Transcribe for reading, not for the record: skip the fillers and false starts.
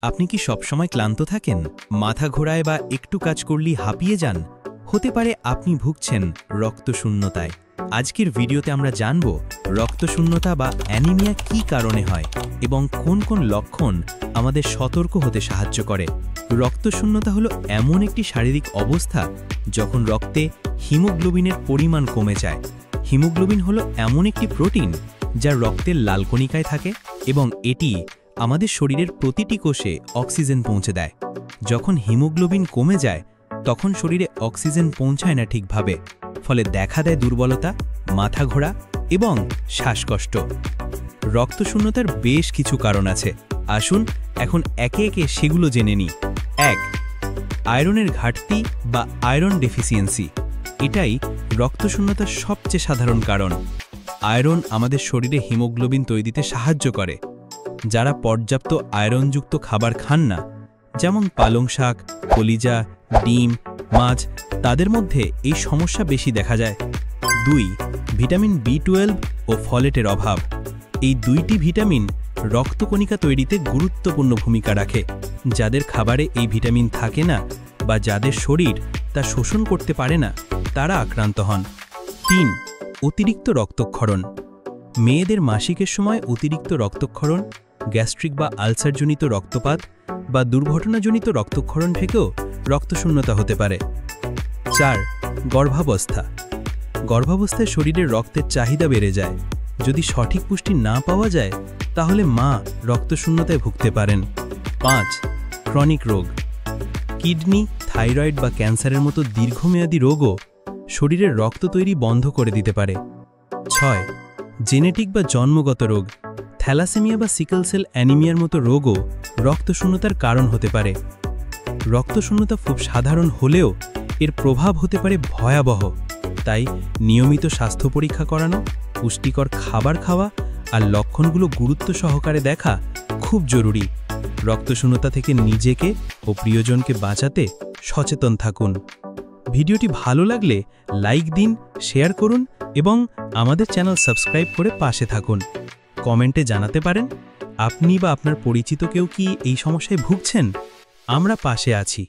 আপনি কি সবসময় ক্লান্ত থাকেন, মাথা ঘোরায় বা একটু কাজ করলেই হাঁপিয়ে যান? হতে পারে আপনি ভুগছেন রক্তশূন্যতায়। আজকের ভিডিওতে আমরা জানব রক্তশূন্যতা বা অ্যানিমিয়া কী কারণে হয় এবং কোন কোন লক্ষণ আমাদের সতর্ক হতে সাহায্য করে। রক্তশূন্যতা হলো এমন একটি শারীরিক অবস্থা যখন রক্তে হিমোগ্লোবিনের পরিমাণ কমে যায়। হিমোগ্লোবিন হলো এমন একটি প্রোটিন যা রক্তের লাল কণিকায় থাকে এবং এটি আমাদের শরীরের প্রতিটি কোষে অক্সিজেন পৌঁছে দেয়। যখন হিমোগ্লোবিন কমে যায় তখন শরীরে অক্সিজেন পৌঁছায় না ঠিকভাবে, ফলে দেখা দেয় দুর্বলতা, মাথা ঘোরা এবং শ্বাসকষ্ট। রক্তশূন্যতার বেশ কিছু কারণ আছে, আসুন এখন একে একে সেগুলো জেনে নিই। 1. আয়রনের ঘাটতি বা আয়রন ডেফিসিয়েন্সি। এটাই রক্তশূন্যতার সবচেয়ে সাধারণ কারণ। আয়রন আমাদের শরীরে হিমোগ্লোবিন তৈরিতে সাহায্য করে। যারা পর্যাপ্ত আয়রনযুক্ত খাবার খান না, যেমন পালং শাক, কলিজা, ডিম, মাছ, তাদের মধ্যে এই সমস্যা বেশি দেখা যায়। 2. ভিটামিন B12 ও ফলেটের অভাব। এই দুইটি ভিটামিন রক্তকণিকা তৈরিতে গুরুত্বপূর্ণ ভূমিকা রাখে। যাদের খাবারে এই ভিটামিন থাকে না বা যাদের শরীর তা শোষণ করতে পারে না, তারা আক্রান্ত হন। 3. অতিরিক্ত রক্তক্ষরণ। মেয়েদের মাসিকের সময় অতিরিক্ত রক্তক্ষরণ, গ্যাস্ট্রিক বা আলসারজনিত রক্তপাত বা দুর্ঘটনাজনিত রক্তক্ষরণ থেকেও রক্তশূন্যতা হতে পারে। 4. গর্ভাবস্থা। গর্ভাবস্থায় শরীরের রক্তের চাহিদা বেড়ে যায়। যদি সঠিক পুষ্টি না পাওয়া যায় তাহলে মা রক্তশূন্যতায় ভুগতে পারেন। 5. ক্রনিক রোগ। কিডনি, থাইরয়েড বা ক্যান্সারের মতো দীর্ঘমেয়াদী রোগও শরীরের রক্ত তৈরি বন্ধ করে দিতে পারে। 6. জেনেটিক বা জন্মগত রোগ। থ্যালাসেমিয়া বা সিকল সেল অ্যানিমিয়ার মতো রোগও রক্তশূন্যতার কারণ হতে পারে। রক্তশূন্যতা খুব সাধারণ হলেও এর প্রভাব হতে পারে ভয়াবহ। তাই নিয়মিত স্বাস্থ্য পরীক্ষা করানো, পুষ্টিকর খাবার খাওয়া আর লক্ষণগুলো গুরুত্ব সহকারে দেখা খুব জরুরি। রক্তশূন্যতা থেকে নিজেকে ও প্রিয়জনকে বাঁচাতে সচেতন থাকুন। ভিডিওটি ভালো লাগলে লাইক দিন, শেয়ার করুন এবং আমাদের চ্যানেল সাবস্ক্রাইব করে পাশে থাকুন। কমেন্টে জানাতে পারেন আপনি বা আপনার পরিচিত কেউ কি এই সমস্যায় ভুগছেন। আমরা পাশে আছি।